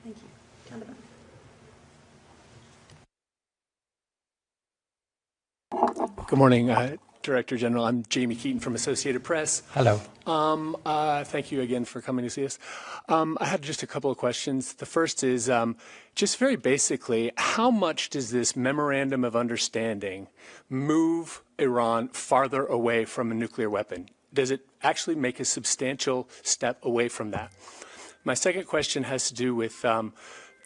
Thank you. Down the back. Good morning, Director General. I'm Jamie Keaton from Associated Press. Hello. Thank you again for coming to see us. I had just a couple of questions. The first is just very basically, how much does this memorandum of understanding move Iran farther away from a nuclear weapon? Does it actually make a substantial step away from that? My second question has to do with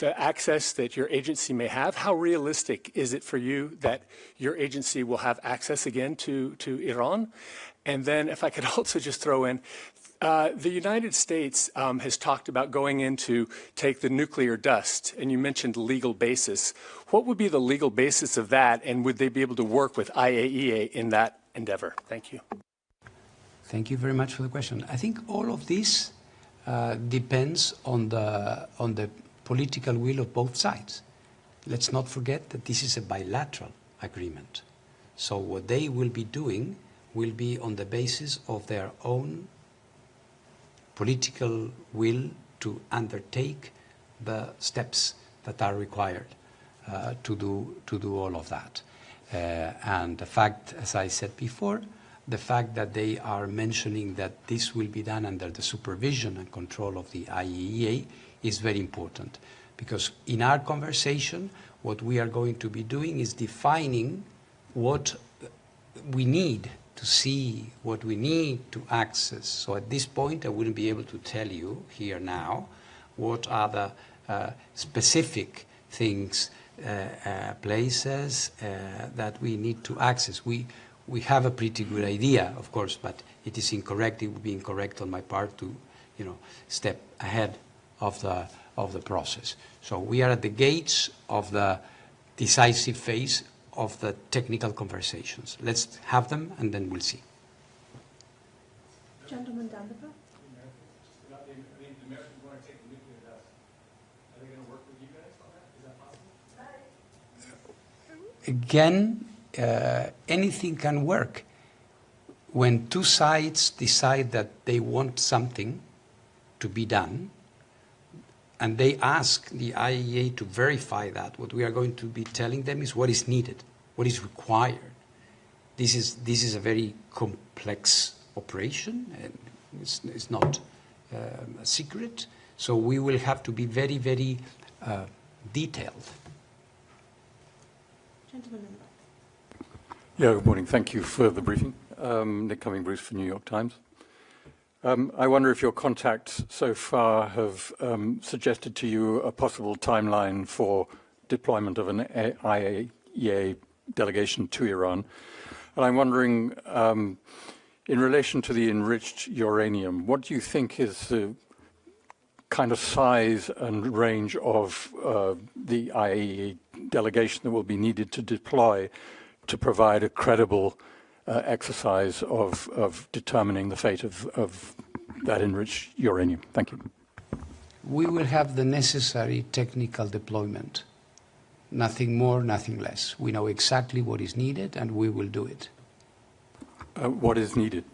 the access that your agency may have. How realistic is it for you that your agency will have access again to Iran? And then if I could also just throw in, the United States has talked about going in to take the nuclear dust, and you mentioned legal basis. What would be the legal basis of that, and would they be able to work with IAEA in that endeavor? Thank you. Thank you very much for the question. I think all of this depends on the political will of both sides. Let's not forget that this is a bilateral agreement. So what they will be doing will be on the basis of their own political will to undertake the steps that are required to do all of that. And the fact, as I said before, the fact that they are mentioning that this will be done under the supervision and control of the IAEA is very important, because in our conversation, what we are going to be doing is defining what we need to see, what we need to access. So at this point, I wouldn't be able to tell you here now what are the specific things, places that we need to access. We have a pretty good idea, of course, but it is incorrect. It would be incorrect on my part to, step ahead of the process. So we are at the gates of the decisive phase of the technical conversations. Let's have them, and then we'll see. Gentleman down the back. The Americans want to take the nuclear dust. Are they going to work with you guys on that? Is that possible? Again, anything can work. When two sides decide that they want something to be done, and they ask the IAEA to verify that, what we are going to be telling them is what is needed, what is required. This is a very complex operation, and it's not a secret, so we will have to be very, very detailed. Gentleman in the back. Yeah, good morning. Thank you for the briefing. Nick Cumming-Bruce for New York Times. I wonder if your contacts so far have suggested to you a possible timeline for deployment of an IAEA delegation to Iran. And I'm wondering, in relation to the enriched uranium, what do you think is the kind of size and range of the IAEA delegation that will be needed to deploy to provide a credible exercise of determining the fate of that enriched uranium? Thank you. We will have the necessary technical deployment. Nothing more, nothing less. We know exactly what is needed, and we will do it. What is needed?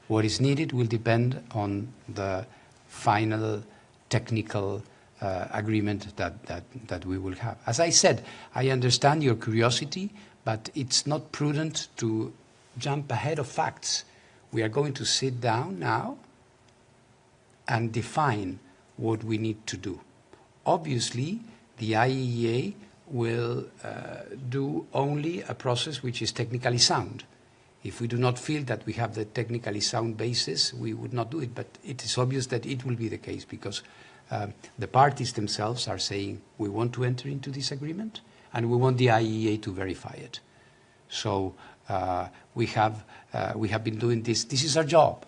What is needed will depend on the final technical agreement that we will have. As I said, I understand your curiosity, but it's not prudent to jump ahead of facts. We are going to sit down now and define what we need to do. Obviously, the IAEA will do only a process which is technically sound. If we do not feel that we have the technically sound basis, we would not do it. But it is obvious that it will be the case, because the parties themselves are saying we want to enter into this agreement and we want the IAEA to verify it. So we have been doing this. This is our job.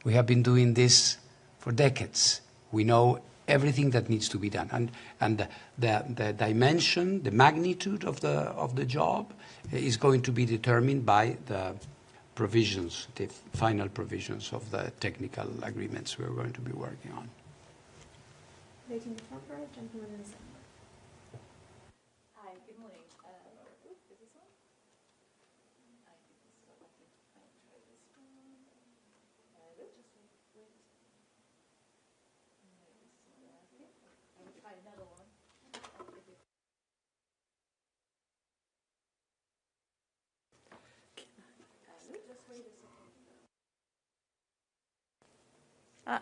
We have been doing this for decades. We know everything that needs to be done, and the dimension, the magnitude of the job is going to be determined by the provisions, the final provisions of the technical agreements we're going to be working on. Lady in the front row, gentleman in the center. Hi, good morning. Is this on? I think this is on. I'll try this one. Just wait. No, this is not working.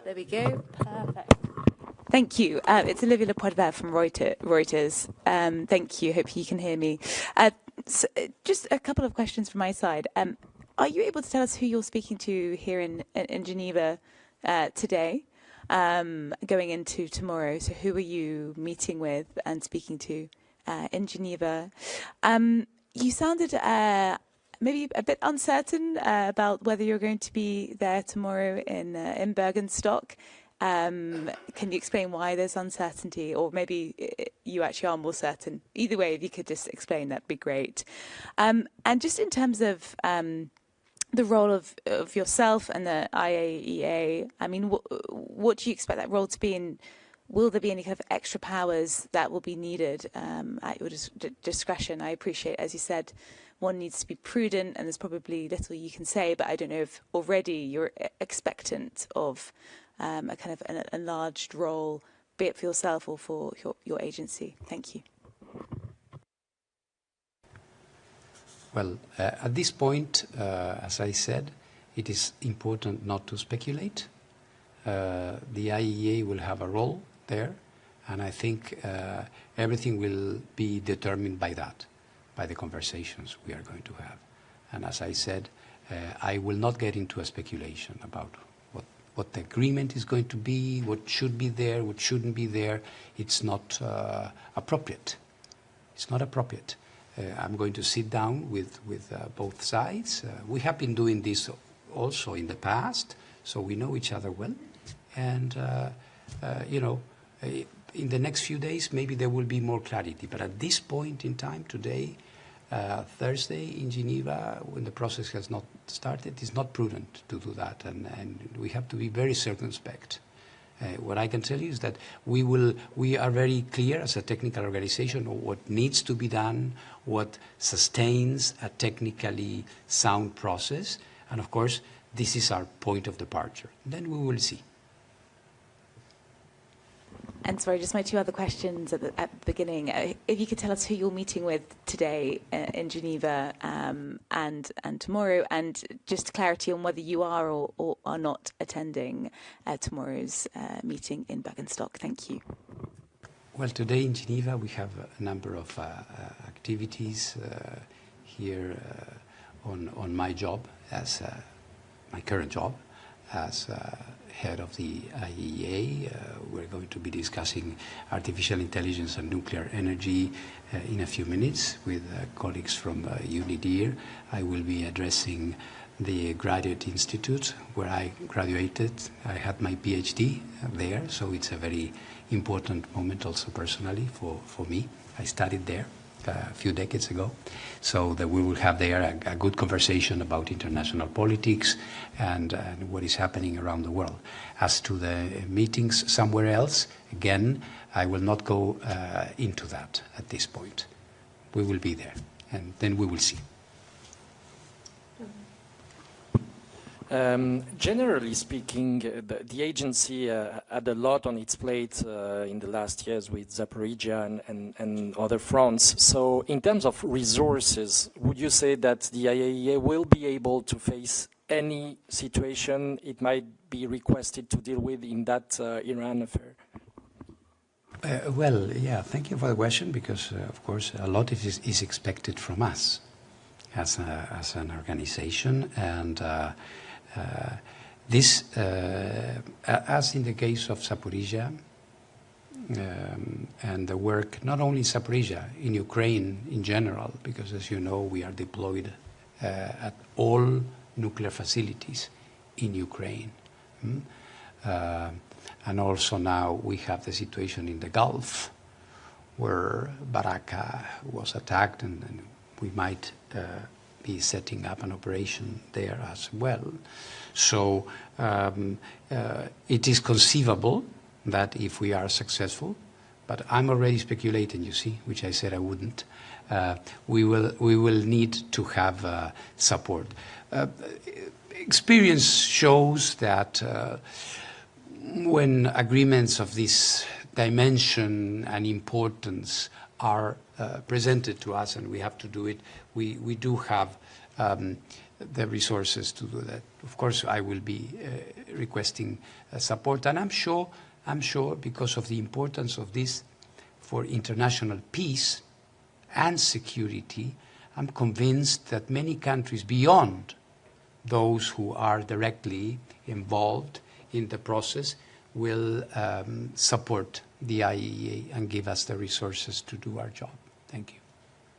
There we go. Perfect. Thank you. It's Olivia Lepoidbert from Reuters. Thank you. Hope you can hear me. Just a couple of questions from my side. Are you able to tell us who you're speaking to here in Geneva today, going into tomorrow? So who are you meeting with and speaking to in Geneva? You sounded maybe a bit uncertain about whether you're going to be there tomorrow in Bürgenstock. Can you explain why there's uncertainty, or maybe you actually are more certain? Either way, if you could just explain, that'd be great. And just in terms of the role of yourself and the IAEA, I mean, what do you expect that role to be, and will there be any kind of extra powers that will be needed at your discretion? I appreciate, as you said, one needs to be prudent, and there's probably little you can say, but I don't know if already you're expectant of a kind of an enlarged role, be it for yourself or for your agency. Thank you. Well, at this point, as I said, it is important not to speculate. The IAEA will have a role there, and I think everything will be determined by that, by the conversations we are going to have. And as I said, I will not get into a speculation about what the agreement is going to be, what should be there, what shouldn't be there. It's not appropriate. It's not appropriate. I'm going to sit down with both sides. We have been doing this also in the past, so we know each other well. And, you know, in the next few days, maybe there will be more clarity. But at this point in time, today, Thursday in Geneva, when the process has not started, it's not prudent to do that, and we have to be very circumspect. What I can tell you is that we are very clear as a technical organization of what needs to be done, what sustains a technically sound process, and of course, this is our point of departure. Then we will see. And sorry, just my two other questions at the beginning. If you could tell us who you're meeting with today in Geneva and tomorrow, and just clarity on whether you are or are not attending tomorrow's meeting in Bürgenstock. Thank you. Well, today in Geneva we have a number of activities here on my job, as my current job, as head of the IAEA. We're going to be discussing artificial intelligence and nuclear energy in a few minutes with colleagues from UNIDIR. I will be addressing the Graduate Institute where I graduated. I had my PhD there, so it's a very important moment also personally for me. I studied there a few decades ago, so that we will have there a good conversation about international politics and what is happening around the world. As to the meetings somewhere else, again, I will not go into that at this point. We will be there, and then we will see. Generally speaking, the agency had a lot on its plate in the last years with Zaporizhia and other fronts. So in terms of resources, would you say that the IAEA will be able to face any situation it might be requested to deal with in that Iran affair? Well, yeah, thank you for the question, because, of course, a lot is expected from us as an organization, and this, as in the case of Zaporizhia, and the work not only in Zaporizhia, in Ukraine in general, because as you know, we are deployed at all nuclear facilities in Ukraine. And also now we have the situation in the Gulf, where Baraka was attacked, and we might be setting up an operation there as well. So it is conceivable that if we are successful, but I'm already speculating, you see, which I said I wouldn't, we will need to have support. Experience shows that when agreements of this dimension and importance are presented to us and we have to do it, we do have the resources to do that. Of course, I will be requesting support, and I'm sure, because of the importance of this for international peace and security, I'm convinced that many countries beyond those who are directly involved in the process will support the IAEA and give us the resources to do our job. Thank you.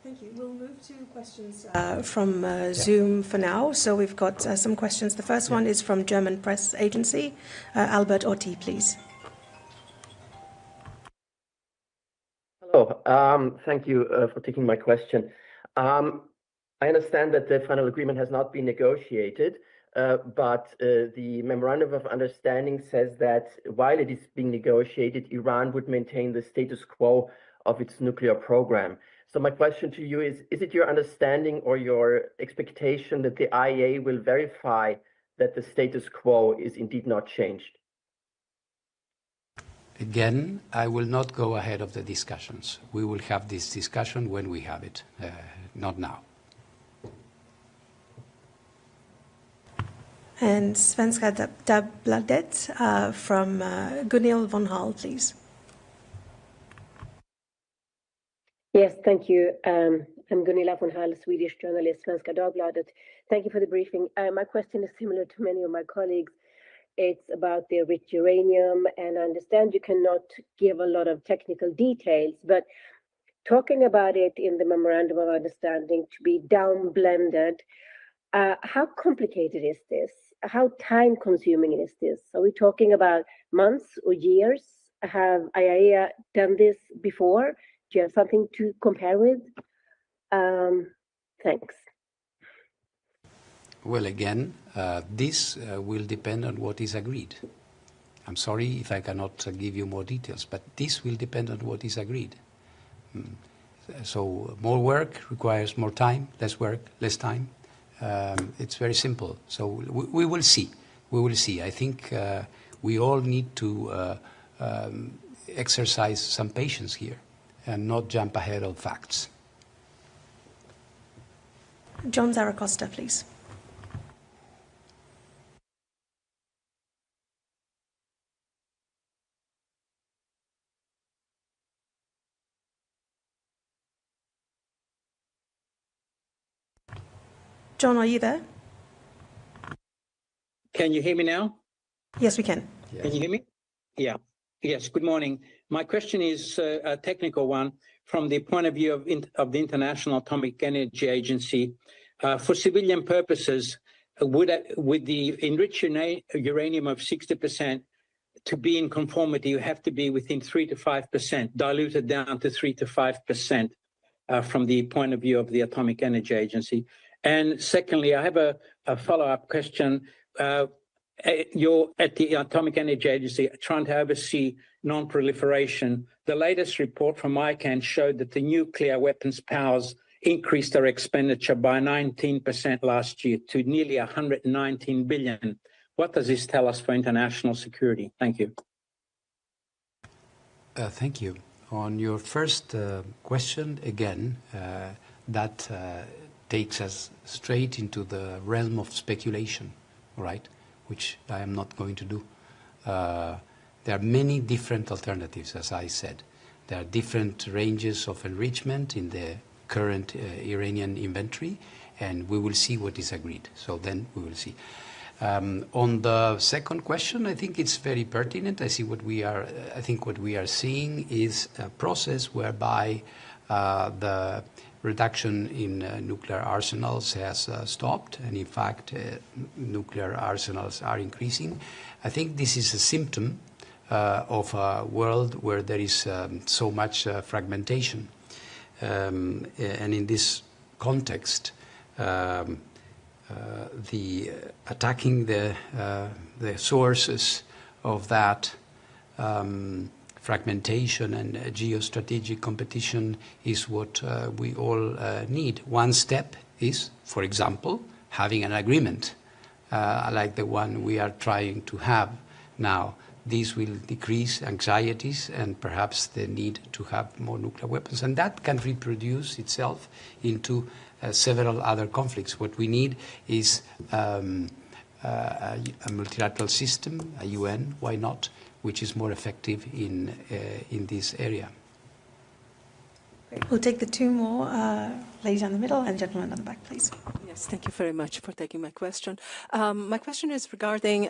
Thank you. We'll move to questions from Zoom for now. So we've got some questions. The first one is from German press agency. Albert Otti, please. Hello. Thank you for taking my question. I understand that the final agreement has not been negotiated, but the Memorandum of Understanding says that while it is being negotiated, Iran would maintain the status quo of its nuclear program. So my question to you is it your understanding or your expectation that the IAEA will verify that the status quo is indeed not changed? Again, I will not go ahead of the discussions. We will have this discussion when we have it, not now. And Svenska Dagbladet from Gunhild von Hall, please. Yes, thank you. I'm Gunilla von Hall, Swedish journalist, Svenska Dagbladet. Thank you for the briefing. My question is similar to many of my colleagues. It's about the enriched uranium, and I understand you cannot give a lot of technical details, but talking about it in the Memorandum of Understanding to be down-blended, how complicated is this? How time-consuming is this? Are we talking about months or years? Have IAEA done this before? Do you have something to compare with? Thanks. Well, again, this will depend on what is agreed. I'm sorry if I cannot give you more details, but this will depend on what is agreed. So more work requires more time, less work, less time. It's very simple. So we will see. We will see. I think we all need to exercise some patience here and not jump ahead of facts. John Zaragoza, please. John, are you there? Can you hear me now? Yes, we can. Yes. Can you hear me? Yeah. Yes, good morning. My question is a technical one from the point of view of the International Atomic Energy Agency. For civilian purposes, with the enriched uranium of 60%, to be in conformity, you have to be within 3 to 5%, diluted down to 3 to 5% from the point of view of the Atomic Energy Agency. And secondly, I have a follow-up question. You're at the Atomic Energy Agency trying to oversee non-proliferation. The latest report from ICANN showed that the nuclear weapons powers increased their expenditure by 19% last year to nearly 119 billion. What does this tell us for international security? Thank you. Thank you. On your first question, again, that takes us straight into the realm of speculation, right? Which I am not going to do. There are many different alternatives, as I said. There are different ranges of enrichment in the current Iranian inventory, and we will see what is agreed. So then we will see. On the second question, I think it's very pertinent. I think what we are seeing is a process whereby the reduction in nuclear arsenals has stopped, and in fact, nuclear arsenals are increasing. I think this is a symptom of a world where there is so much fragmentation. And in this context, the attacking the sources of that fragmentation and geostrategic competition is what we all need. One step is, for example, having an agreement like the one we are trying to have now. This will decrease anxieties and perhaps the need to have more nuclear weapons. And that can reproduce itself into several other conflicts. What we need is a multilateral system, a UN, why not, which is more effective in this area. Great. We'll take the two more, ladies in the middle and gentlemen on the back, please. Yes, thank you very much for taking my question. My question is regarding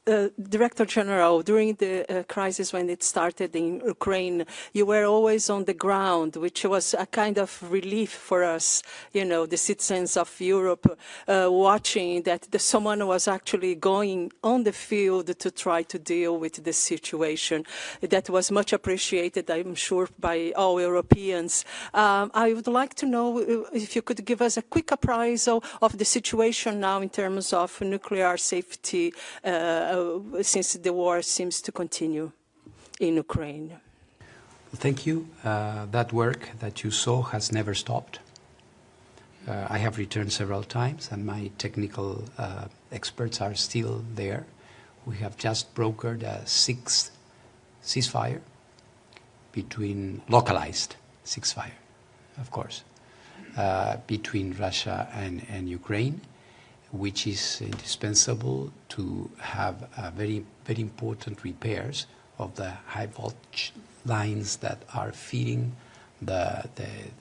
Director General, during the crisis when it started in Ukraine, you were always on the ground, which was a kind of relief for us, you know, the citizens of Europe, watching that someone was actually going on the field to try to deal with the situation. That was much appreciated, I'm sure, by all Europeans. I would like to know if you could give us a quick appraisal of the situation now in terms of nuclear safety, since the war seems to continue in Ukraine. Thank you. That work that you saw has never stopped. I have returned several times, and my technical experts are still there. We have just brokered a sixth ceasefire between, localized ceasefire, of course, between Russia and Ukraine, which is indispensable to have very, very important repairs of the high voltage lines that are feeding the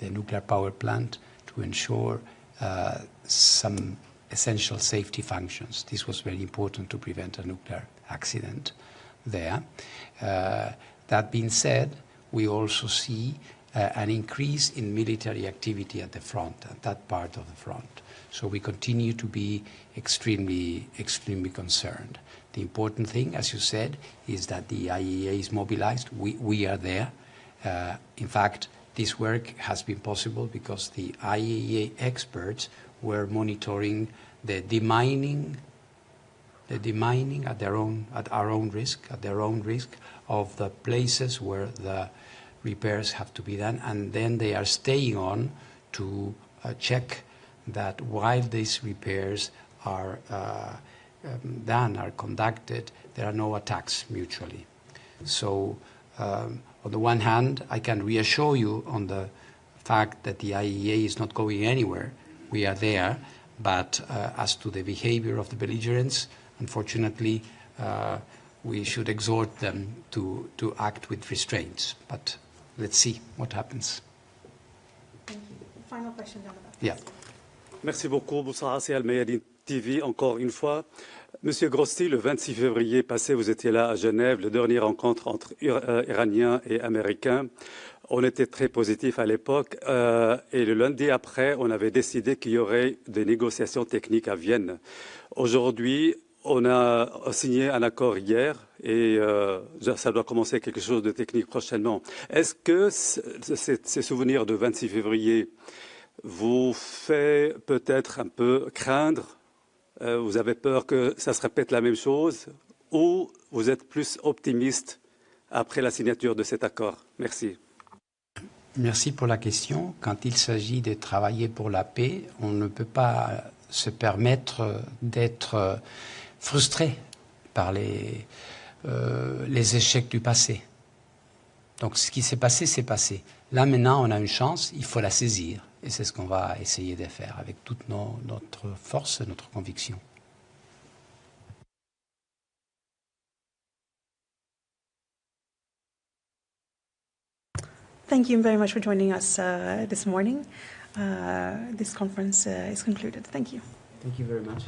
nuclear power plant to ensure some essential safety functions. This was very important to prevent a nuclear accident there. That being said, we also see an increase in military activity at the front, at that part of the front. So we continue to be extremely, extremely concerned. The important thing, as you said, is that the IAEA is mobilized. We are there. In fact, this work has been possible because the IAEA experts were monitoring the demining at our own risk of the places where the repairs have to be done, and then they are staying on to check that while these repairs are done, are conducted, there are no attacks mutually. So on the one hand, I can reassure you on the fact that the IAEA is not going anywhere. We are there, but as to the behavior of the belligerents, unfortunately, we should exhort them to act with restraints. But let's see what happens. Thank you. Final question down the back. Yeah. Merci beaucoup. Bonsoir, c'est Al-Mayadine TV, encore une fois. Monsieur Grossi, le 26 février passé, vous étiez là à Genève, la dernière rencontre entre Iraniens et Américains. On était très positifs à l'époque et le lundi après, on avait décidé qu'il y aurait des négociations techniques à Vienne. Aujourd'hui, on a signé un accord hier et ça doit commencer quelque chose de technique prochainement. Est-ce que ces souvenirs de 26 février vous fait peut-être un peu craindre? Vous avez peur que ça se répète la même chose ou vous êtes plus optimiste après la signature de cet accord? Merci. Merci pour la question. Quand il s'agit de travailler pour la paix, on ne peut pas se permettre d'être frustré par les échecs du passé. Donc ce qui s'est passé, c'est passé. Là maintenant, on a une chance, il faut la saisir. Et c'est ce qu'on va essayer de faire avec toute notre force et notre conviction. Thank you very much for joining us this morning. This conference is concluded. Thank you. Thank you very much.